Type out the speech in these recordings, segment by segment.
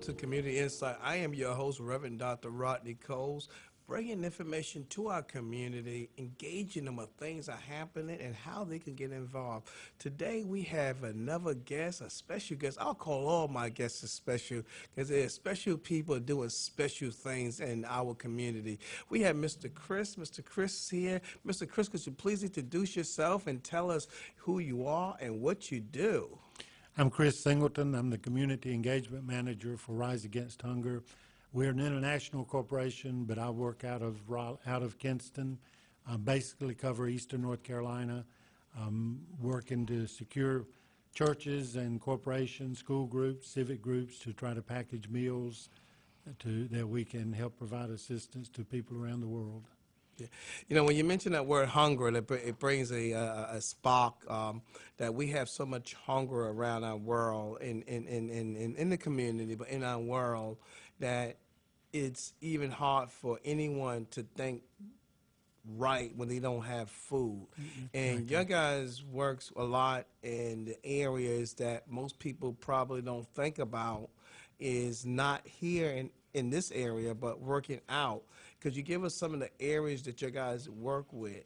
to Community Insight. I am your host, Reverend Dr. Rodney Coles, bringing information to our community, engaging them with things that are happening and how they can get involved. Today we have another guest, a special guest. I'll call all my guests special because they're special people doing special things in our community. We have Mr. Chris. Mr. Chris here. Mr. Chris, could you please introduce yourself and tell us who you are and what you do? I'm Chris Singleton. I'm the Community Engagement Manager for Rise Against Hunger. We're an international corporation, but I work out of Kinston. I basically cover eastern North Carolina, working to secure churches and corporations, school groups, civic groups to try to package meals that we can help provide assistance to people around the world. Yeah. You know, when you mention that word hunger, it brings a spark that we have so much hunger around our world, in the community, but in our world, that it's even hard for anyone to think right when they don't have food. And your guys works a lot in the areas that most people probably don't think about is not here in this area, but working out. Could you give us some of the areas that your guys work with?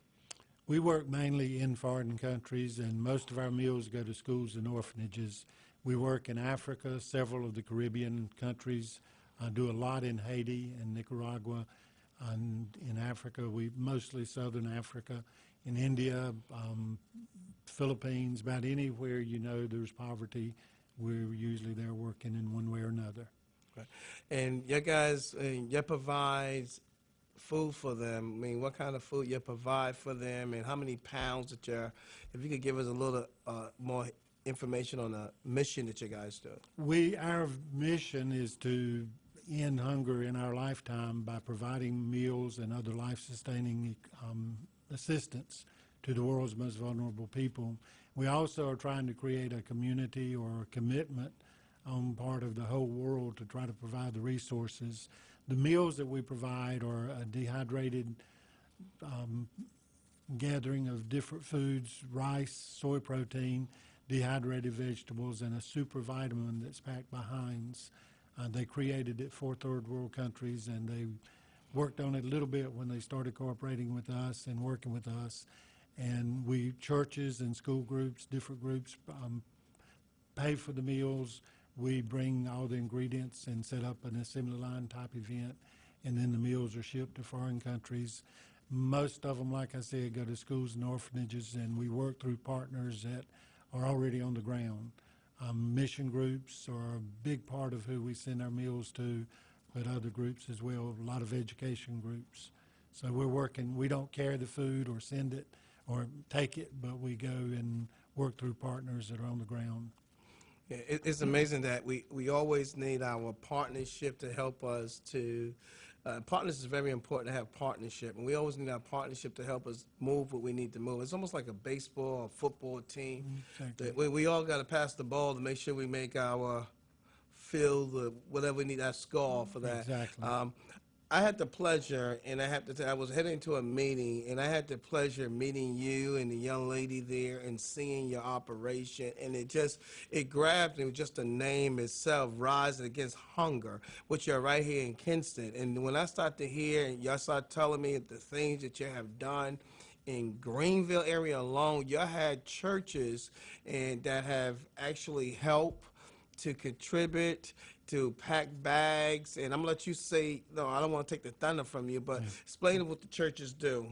We work mainly in foreign countries, and most of our meals go to schools and orphanages. We work in Africa, several of the Caribbean countries. I do a lot in Haiti and Nicaragua. And in Africa, mostly Southern Africa. In India, Philippines, about anywhere there's poverty, we're usually there working in one way or another. Right. And your guys, you provides food for them. I mean, what kind of food you provide for them, and how many pounds that you're, if you could give us a little more information on the mission that you guys do. Our mission is to end hunger in our lifetime by providing meals and other life-sustaining assistance to the world's most vulnerable people. We also are trying to create a community or a commitment on part of the whole world to try to provide the resources. The meals that we provide are a dehydrated gathering of different foods, rice, soy protein, dehydrated vegetables, and a super vitamin that's packed by Heinz. They created it for third world countries, and they worked on it a little bit when they started cooperating with us and working with us. And churches and school groups, different groups, pay for the meals. We bring all the ingredients and set up an assembly line type event, and then the meals are shipped to foreign countries. Most of them, like I said, go to schools and orphanages, and we work through partners that are already on the ground. Mission groups are a big part of who we send our meals to, but other groups as well, a lot of education groups. So we're working, we don't carry the food or send it or take it, but we go and work through partners that are on the ground. Yeah, it's amazing that we always need our partnership to help us to, partners is very important to have partnership, and we always need our partnership to help us move what we need to move. It's almost like a baseball or football team. Exactly. We all got to pass the ball to make sure we make our field, whatever we need, our score for that. Exactly. I had the pleasure, and I have to tell, I was heading to a meeting, and I had the pleasure of meeting you and the young lady there and seeing your operation, and it grabbed me, just the name itself, Rise Against Hunger, which you're right here in Kinston. And when I start to hear, and y'all start telling me the things that you have done, in Greenville area alone, you had churches and that have actually helped to contribute, to pack bags, and I'm gonna let you say, no, I don't want to take the thunder from you, but explain what the churches do.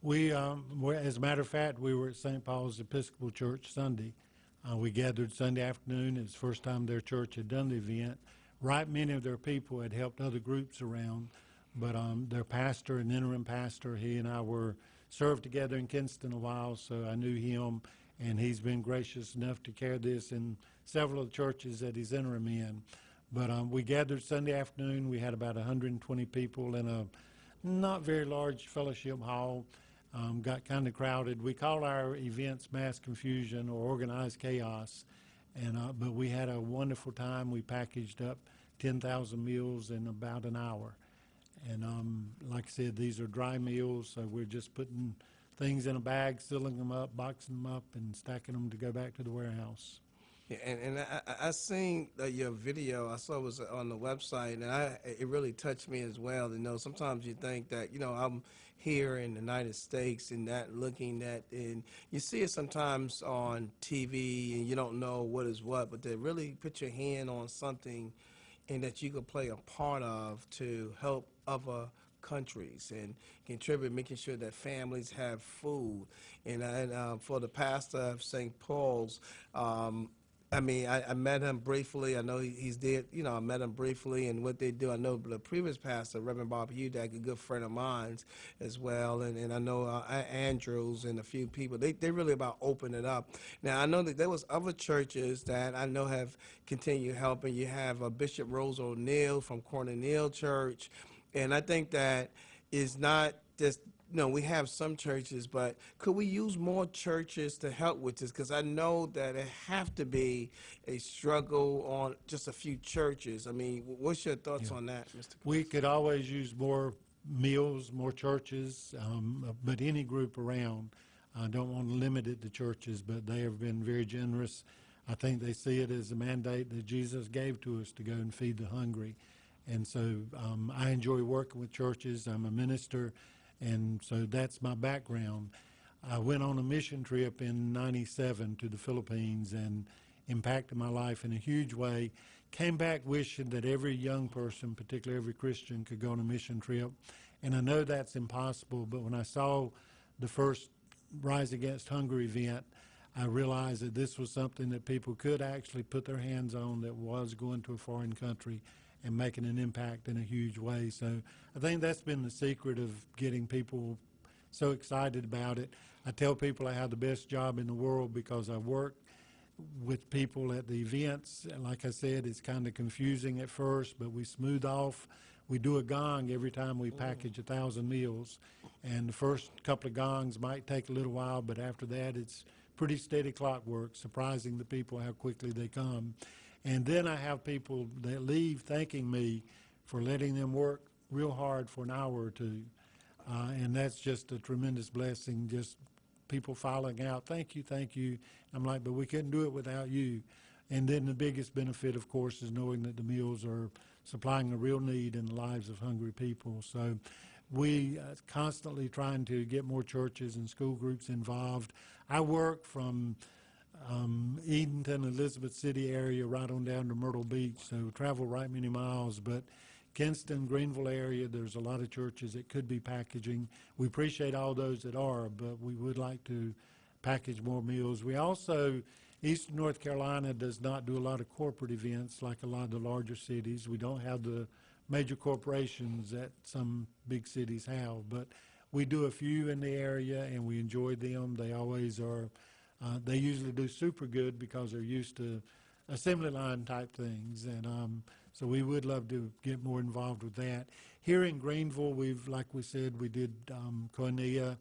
As a matter of fact, we were at St. Paul's Episcopal Church Sunday. We gathered Sunday afternoon. It's the first time their church had done the event. Right, many of their people had helped other groups around, but their pastor, an interim pastor, he and I served together in Kinston a while, so I knew him, and he's been gracious enough to carry this in several of the churches that he's interim in. But we gathered Sunday afternoon. We had about 120 people in a not very large fellowship hall. Got kind of crowded. We call our events mass confusion or organized chaos, but we had a wonderful time. We packaged up 10,000 meals in about an hour. And like I said, these are dry meals, so we're just putting things in a bag, sealing them up, boxing them up, and stacking them to go back to the warehouse. Yeah, and I seen your video. I saw it was on the website, and it really touched me as well. You know, sometimes you think that I'm here in the United States and not looking at, and you see it sometimes on TV, and you don't know what is what, but to really put your hand on something, and that you could play a part of to help other countries and contribute, making sure that families have food. And for the pastor of St. Paul's, I mean, I met him briefly. I know he's dead. You know, I met him briefly, and what they do. I know the previous pastor, Reverend Bob Hudak, a good friend of mine as well, and I know Andrews and a few people. They really about open it up. Now I know that there was other churches that I know have continued helping. You have Bishop Rose O'Neill from Cornelius Church, and I think that is not just we have some churches, but could we use more churches to help with this? Because I know that it have to be a struggle on just a few churches. I mean, what's your thoughts Yeah. on that, Mr. We could always use more meals, more churches, but any group around. I don't want to limit it to churches, but they have been very generous. I think they see it as a mandate that Jesus gave to us to go and feed the hungry. And so I enjoy working with churches. I'm a minister, and so that's my background. I went on a mission trip in '97 to the Philippines and impacted my life in a huge way. Came back wishing that every young person, particularly every Christian, could go on a mission trip. And I know that's impossible, but when I saw the first Rise Against Hunger event, I realized that this was something that people could actually put their hands on, that was going to a foreign country and making an impact in a huge way. So I think that's been the secret of getting people so excited about it. I tell people I have the best job in the world because I work with people at the events. Like I said, it's kind of confusing at first, but we smooth off. We do a gong every time we package 1,000 meals, and the first couple of gongs might take a little while, but after that it's pretty steady clockwork, surprising the people how quickly they come. And then I have people that leave thanking me for letting them work real hard for an hour or two. And that's just a tremendous blessing, just people filing out, thank you, thank you. I'm like, but we couldn't do it without you. And then the biggest benefit, of course, is knowing that the meals are supplying a real need in the lives of hungry people. So we constantly trying to get more churches and school groups involved. I work from Edenton, Elizabeth City area, right on down to Myrtle Beach, so travel right many miles. But Kinston, Greenville area, there's a lot of churches that could be packaging. We appreciate all those that are, but we would like to package more meals. We also, Eastern North Carolina does not do a lot of corporate events like a lot of the larger cities. We don't have the major corporations that some big cities have, but we do a few in the area and we enjoy them. They always are, they usually do super good because they're used to assembly line type things. And so we would love to get more involved with that. Here in Greenville, like we said, we did Koinonia.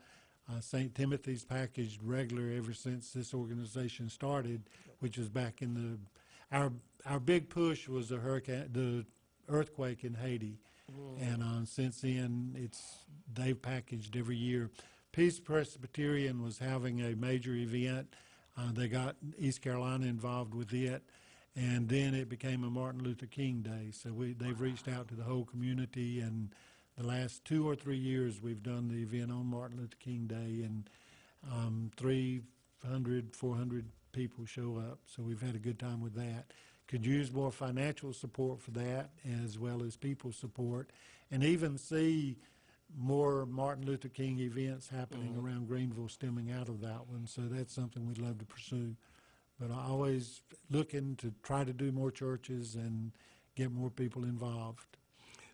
St. Timothy's packaged regular ever since this organization started, which was back in our big push was the earthquake in Haiti. And since then, they've packaged every year. Peace Presbyterian was having a major event. They got East Carolina involved with it. And then it became a Martin Luther King Day. So they've reached out to the whole community, and the last 2 or 3 years we've done the event on Martin Luther King Day, and 300, 400 people show up. So we've had a good time with that. Could use more financial support for that as well as people support, and even see more Martin Luther King events happening around Greenville stemming out of that one. So that's something we'd love to pursue. But I always looking to try to do more churches and get more people involved.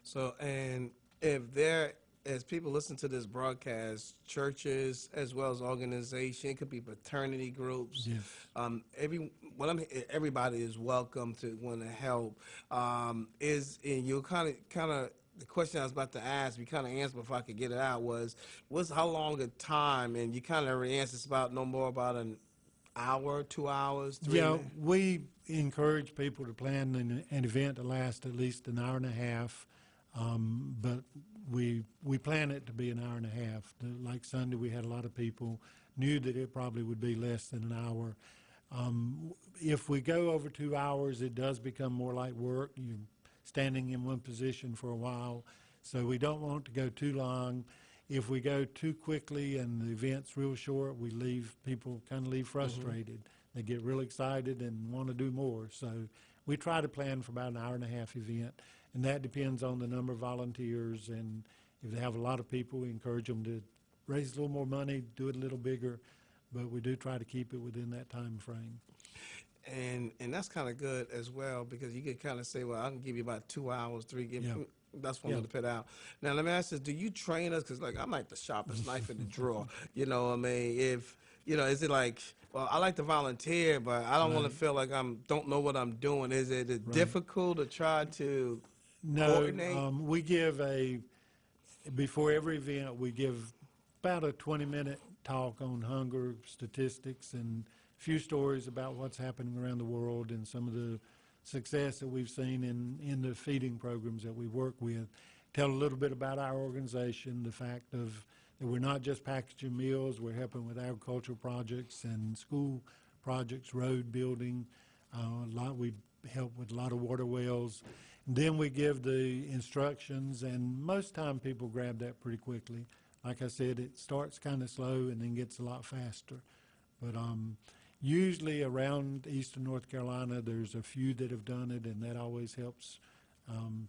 So, and as people listen to this broadcast, churches as well as organization, it could be fraternity groups. Yes. Everybody is welcome to want to help. And you kind of the question I was about to ask, you kind of answered before I could get it out was how long a time, and you kind of already answered. It's about no more about an hour, 2 hours, 3 Yeah, minutes. we encourage people to plan an event to last at least an hour and a half, but we plan it to be an hour and a half. Like Sunday, we had a lot of people, knew that it probably would be less than an hour. If we go over 2 hours, it does become more like work. You're standing in one position for a while, so we don't want to go too long. If we go too quickly and the event's real short, we leave people kind of leave frustrated. They get real excited and want to do more. So we try to plan for about an hour and a half event, and that depends on the number of volunteers. And if they have a lot of people, we encourage them to raise a little more money, do it a little bigger, but we do try to keep it within that time frame. And that's kind of good as well, because you could kind of say, well, I can give you about 2 hours, three. Yeah. That's one Yeah. to put out. Now let me ask this: do you train us? Because like I'm like the sharpest knife in the drawer. You know, what I mean, if you know, is it like, well, I like to volunteer, but I don't want to Right. feel like don't know what I'm doing. Is it difficult to try to No, coordinate? we give before every event, we give about a 20-minute talk on hunger statistics and a few stories about what's happening around the world and some of the success that we've seen in the feeding programs that we work with. Tell a little bit about our organization, the fact of that we're not just packaging meals, we're helping with agricultural projects and school projects, road building. We help with a lot of water wells. Then we give the instructions, and most time people grab that pretty quickly. Like I said, it starts kind of slow and then gets a lot faster. But usually around eastern North Carolina, there's a few that have done it, and that always helps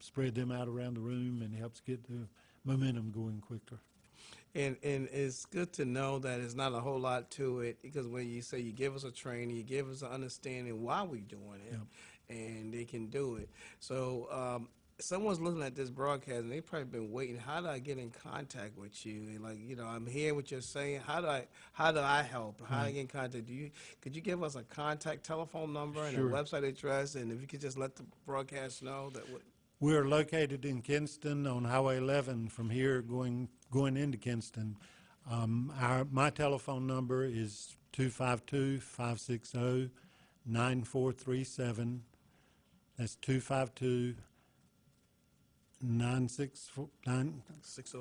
spread them out around the room and helps get the momentum going quicker. And it's good to know that it's not a whole lot to it, because when you say you give us a training, you give us an understanding why we're doing it, and they can do it. So someone's looking at this broadcast and they've probably been waiting. How do I get in contact with you? And like, you know, I'm hearing what you're saying. How do I help? How do I get in contact? Could you give us a contact telephone number and Sure. a website address? And if you could just let the broadcast know that what. We're located in Kinston on Highway 11 from here going into Kinston. My telephone number is 252-560-9437. That's 252-964. 60.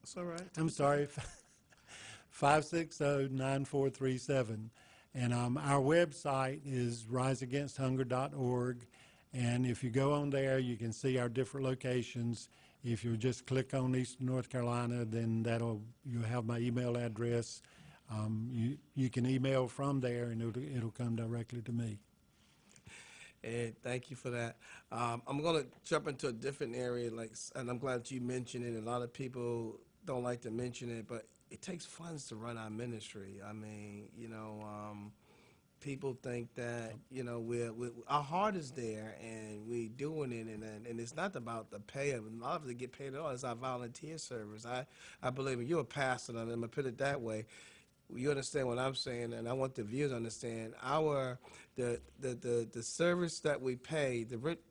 That's all right. I'm sorry, 560-9437. And our website is riseagainsthunger.org. And if you go on there, you can see our different locations. If you just click on Eastern North Carolina, then you'll have my email address. You can email from there, and it'll come directly to me. And thank you for that. I'm going to jump into a different area, and I'm glad you mentioned it. A lot of people don't like to mention it, but it takes funds to run our ministry. I mean, you know, people think that, you know, our heart is there and we're doing it, and it's not about the pay. A lot of it get paid at all. It's our volunteer service. I believe you're a pastor, and I'm going to put it that way. You understand what I'm saying, and I want the viewers to understand the service that we pay, the rent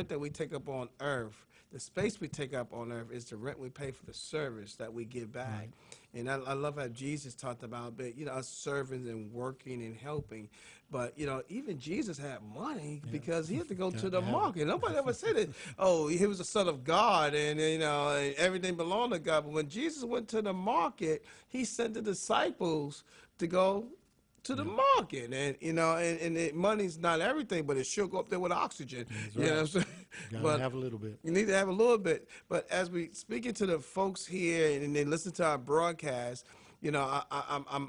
that we take up on earth, the space we take up on earth is the rent we pay for the service that we give back. Right. And I love how Jesus talked about, you know, us serving and working and helping. But, you know, even Jesus had money because he had to go to the market. Nobody ever said it. Oh, he was the Son of God, and, you know, and everything belonged to God. But when Jesus went to the market, he sent the disciples to go to the market. And, you know, and money's not everything, but it sure go up there with oxygen. That's you right. know what I'm saying? Gotta have a little bit. You need to have a little bit. But as we speaking to the folks here and they listen to our broadcast, you know,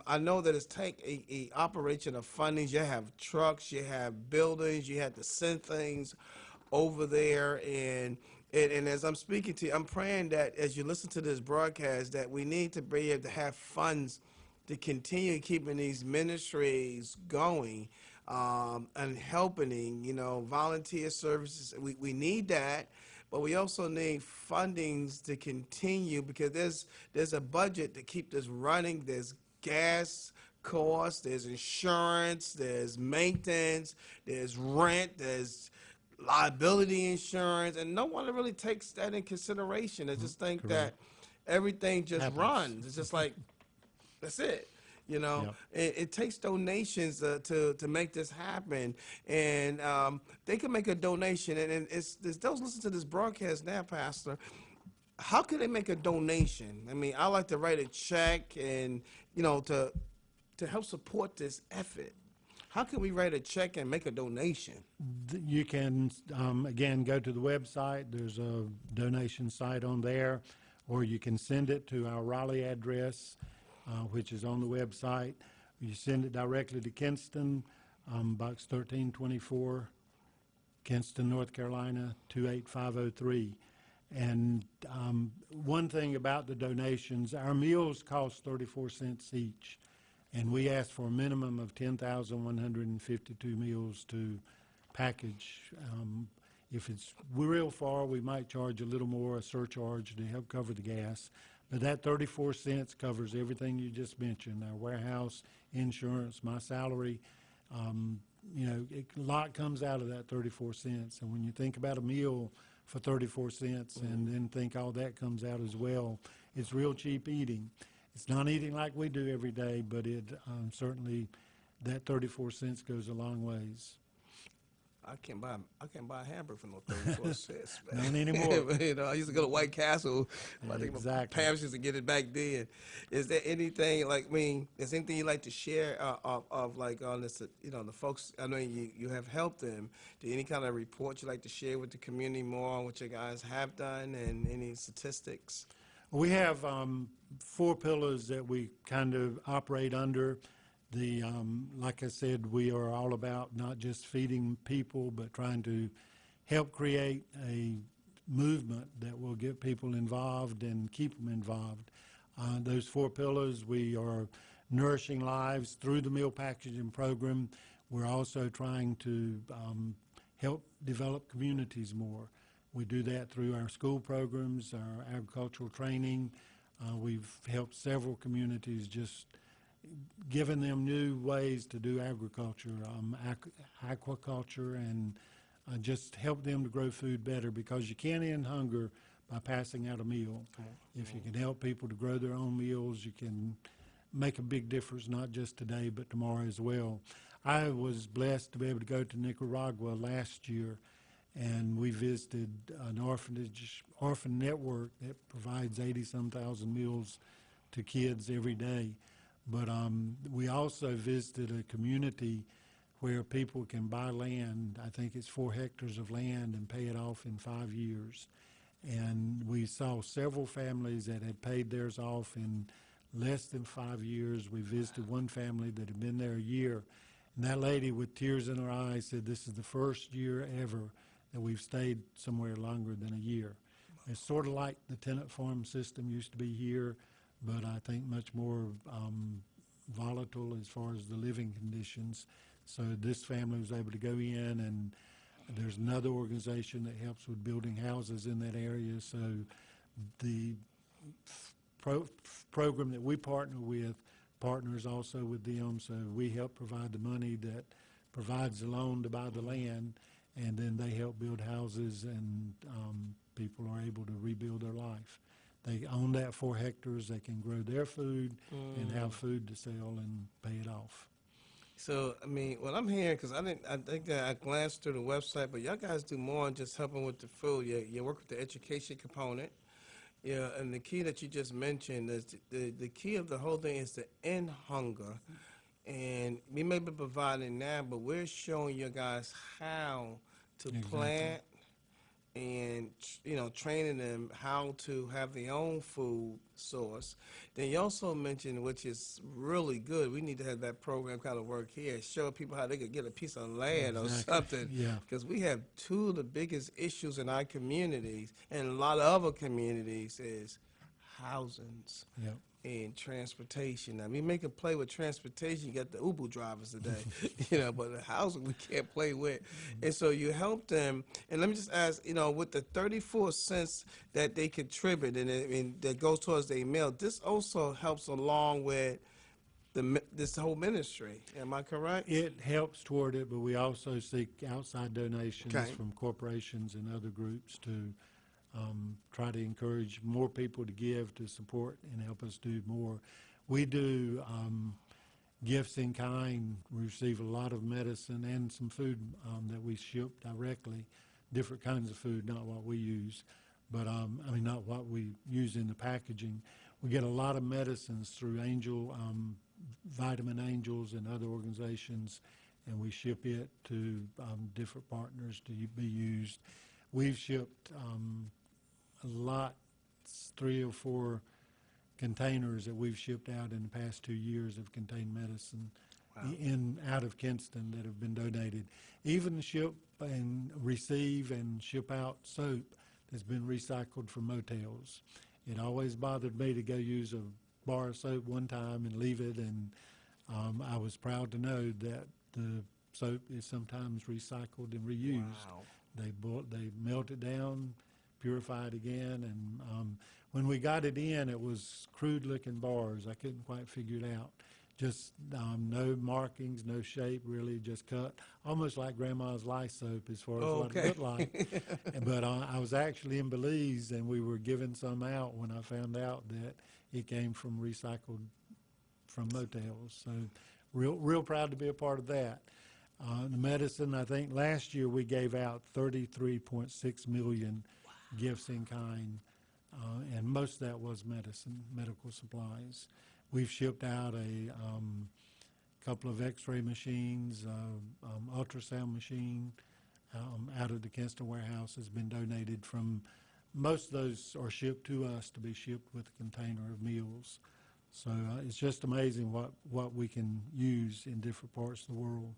I know that it's take a operation of fundings. You have trucks, you have buildings, you have to send things over there, and as I'm speaking to you, I'm praying that as you listen to this broadcast, that we need to be able to have funds to continue keeping these ministries going, and helping, you know, volunteer services. We need that. But we also need fundings to continue, because there's a budget to keep this running. There's gas costs, there's insurance, there's maintenance, there's rent, there's liability insurance, and no one really takes that in consideration. They just think that everything just runs. It's just like, that's it. You know, it takes donations to make this happen, and they can make a donation. And it's those listen to this broadcast now, Pastor. How can they make a donation? I mean, I like to write a check, and you know, to help support this effort. how can we write a check and make a donation? You can, again, go to the website. There's a donation site on there, or you can send it to our Raleigh address, which is on the website. You send it directly to Kinston, Box 1324, Kinston, North Carolina, 28503. And one thing about the donations, our meals cost 34 cents each, and we ask for a minimum of 10,152 meals to package. If it's real far, we might charge a little more, a surcharge to help cover the gas. But that 34 cents covers everything you just mentioned, our warehouse, insurance, my salary. A lot comes out of that 34 cents. And when you think about a meal for 34 cents and then think all that comes out as well, it's real cheap eating. It's not eating like we do every day, but it certainly, that 34 cents goes a long ways. I can't buy a hamburger for no 34 cents, man. Not anymore. I used to go to White Castle. I think my Exactly. parents used to get it back then. Is there anything is anything you'd like to share of like on this? The folks. I know you have helped them. Do any kind of report you'd like to share with the community more on what you guys have done and any statistics? We have 4 pillars that we kind of operate under. Like I said, we are all about not just feeding people, but trying to help create a movement that will get people involved and keep them involved. Those 4 pillars, we are nourishing lives through the meal packaging program. We're also trying to help develop communities more. We do that through our school programs, our agricultural training. We've helped several communities, just giving them new ways to do agriculture, aquaculture, and just help them to grow food better, because you can't end hunger by passing out a meal. If you can help people to grow their own meals, you can make a big difference, not just today, but tomorrow as well. I was blessed to be able to go to Nicaragua last year, and we visited an orphan network that provides 80-some thousand meals to kids every day. But we also visited a community where people can buy land. I think it's 4 hectares of land and pay it off in 5 years. And we saw several families that had paid theirs off in less than 5 years. We visited one family that had been there a year. And that lady, with tears in her eyes, said, "This is the first year ever that we've stayed somewhere longer than a year." It's sort of like the tenant farm system used to be here, but I think much more volatile as far as the living conditions. So this family was able to go in, and there's another organization that helps with building houses in that area. So the program that we partner with partners also with them. So we help provide the money that provides the loan to buy the land, and then they help build houses, and people are able to rebuild their life. They own that 4 hectares. They can grow their food and have food to sell and pay it off. So, what I'm hearing, because I think that I glanced through the website, but y'all guys do more than just helping with the food. You work with the education component. Yeah, and the key that you just mentioned is the key of the whole thing is to end hunger. And we may be providing that, but we're showing you guys how to plant and training them how to have their own food source. Then you also mentioned, which is really good, we need to have that program kind of work here, show people how they could get a piece of land or something. Yeah. Because we have 2 of the biggest issues in our communities and a lot of other communities is housings. Yep. And transportation. We make a play with transportation. You got the Uber drivers today, but the housing we can't play with. And so you help them. And let me just ask, with the 34 cents that they contribute and that goes towards their meal, this also helps along with this whole ministry. Am I correct? It helps toward it, but we also seek outside donations Okay. from corporations and other groups to try to encourage more people to give, to support, and help us do more. We do gifts in kind. We receive a lot of medicine and some food that we ship directly, different kinds of food, not what we use, but not what we use in the packaging. We get a lot of medicines through Vitamin Angels and other organizations, and we ship it to different partners to be used. We've shipped a lot, 3 or 4 containers that we've shipped out in the past 2 years have contained medicine out of Kinston that have been donated. Even ship and receive and ship out soap that's been recycled from motels. It always bothered me to go use a bar of soap one time and leave it, and I was proud to know that the soap is sometimes recycled and reused. Wow. They melt it down, purify it again, and when we got it in, it was crude-looking bars. I couldn't quite figure it out. Just no markings, no shape, really, just cut, almost like Grandma's Lye soap as far as what it looked like. But I was actually in Belize, and we were giving some out when I found out that it came from recycled from motels. So real proud to be a part of that. The medicine, I think last year we gave out 33.6 million gifts in kind, and most of that was medicine, medical supplies. We've shipped out a couple of x-ray machines, ultrasound machine out of the Kinston warehouse has been donated from. Most of those are shipped to us to be shipped with a container of meals. So it's just amazing what we can use in different parts of the world.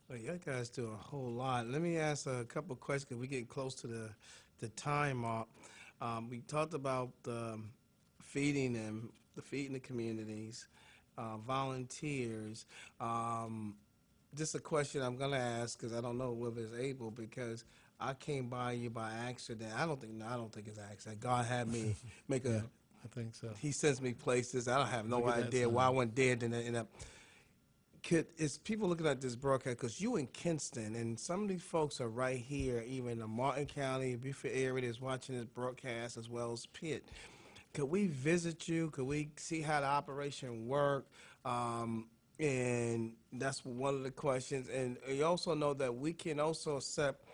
Well, you guys do a whole lot. Let me ask a couple of questions, 'cause we're getting close to the time mark. We talked about feeding them, feeding the communities, volunteers. Just a question I'm going to ask, because I don't know whether it's able, because I came by you by accident. I don't think it's accident. God had me make a. Yeah, I think so. He sends me places. I don't have no Look at that idea why I sign. went there. Then end up. Is people looking at this broadcast, because you in Kinston, and some of these folks are right here, even in the Martin County, Beaufort area, that's watching this broadcast, as well as Pitt. Could we visit you? Could we see how the operation work? And that's one of the questions. And you also know that we can also accept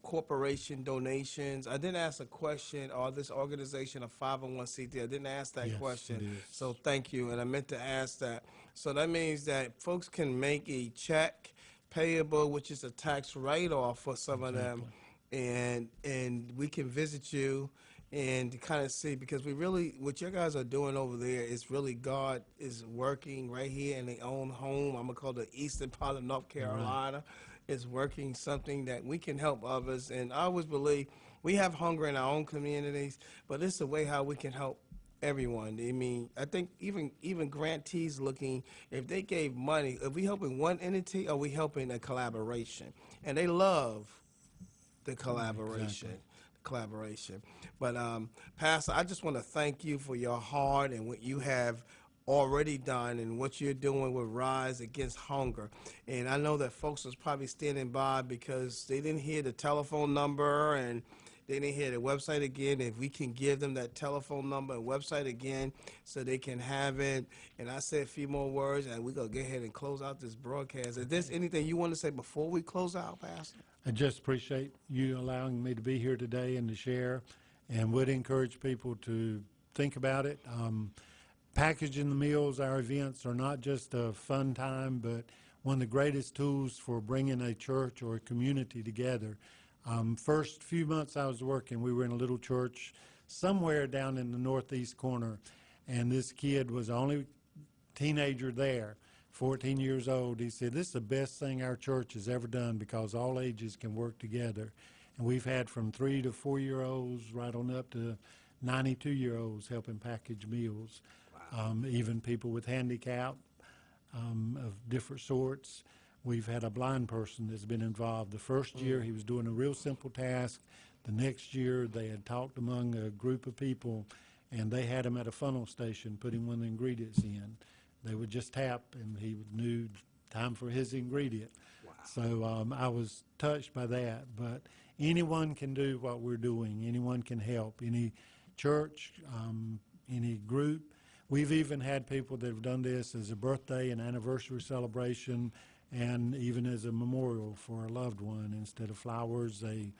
corporation donations. I didn't ask a question, or this organization a 501c3. I didn't ask that Yes, question. it is. So thank you, and I meant to ask that. So that means that folks can make a check payable, which is a tax write-off for some of them, and we can visit you and to kind of see, because we really, what you guys are doing over there is really God is working right here in their own home. I'm gonna call the eastern part of North Carolina. Is working something that we can help others, and I always believe we have hunger in our own communities, but it's a way how we can help everyone. I mean, I think even grantees looking, if they gave money, are we helping one entity, or are we helping a collaboration? And they love the collaboration. Exactly. Collaboration. But Pastor, I just want to thank you for your heart and what you have already done and what you're doing with Rise Against Hunger. And I know that folks was probably standing by because they didn't hear the telephone number and they didn't hear the website again. If we can give them that telephone number and website again so they can have it. And I said a few more words, and we're going to go ahead and close out this broadcast. Is there anything you want to say before we close out, Pastor? I just appreciate you allowing me to be here today and to share, and would encourage people to think about it. Packaging the meals, our events are not just a fun time, but one of the greatest tools for bringing a church or a community together. First few months I was working, we were in a little church somewhere down in the northeast corner, and this kid was the only teenager there, 14 years old. He said, "This is the best thing our church has ever done because all ages can work together." And we've had from 3 to 4-year-olds right on up to 92-year-olds helping package meals. Even people with handicap of different sorts. We've had a blind person that's been involved. The first year he was doing a real simple task. The next year they had talked among a group of people, and they had him at a funnel station putting one of the ingredients in. They would just tap and he knew time for his ingredient. Wow. So I was touched by that. But anyone can do what we're doing. Anyone can help. Any church, any group. We've even had people that have done this as a birthday and anniversary celebration, and even as a memorial for a loved one. Instead of flowers, they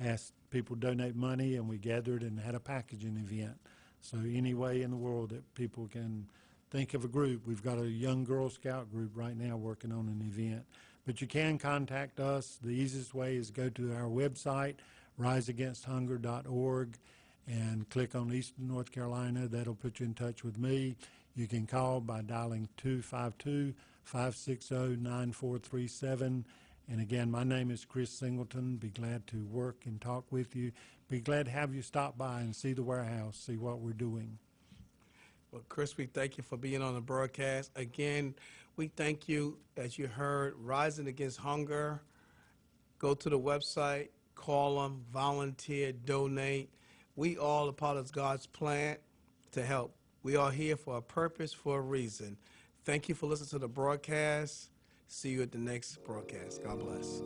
asked people to donate money, and we gathered and had a packaging event. So any way in the world that people can think of a group. We've got a young Girl Scout group right now working on an event. But you can contact us. The easiest way is go to our website, riseagainsthunger.org, and click on Eastern North Carolina. That'll put you in touch with me. You can call by dialing 252-560-9437. And again, my name is Chris Singleton. Be glad to work and talk with you. Be glad to have you stop by and see the warehouse, see what we're doing. Well, Chris, we thank you for being on the broadcast. Again, we thank you, as you heard, Rising Against Hunger. Go to the website, call them, volunteer, donate. We all are part of God's plan to help. We are here for a purpose, for a reason. Thank you for listening to the broadcast. See you at the next broadcast. God bless.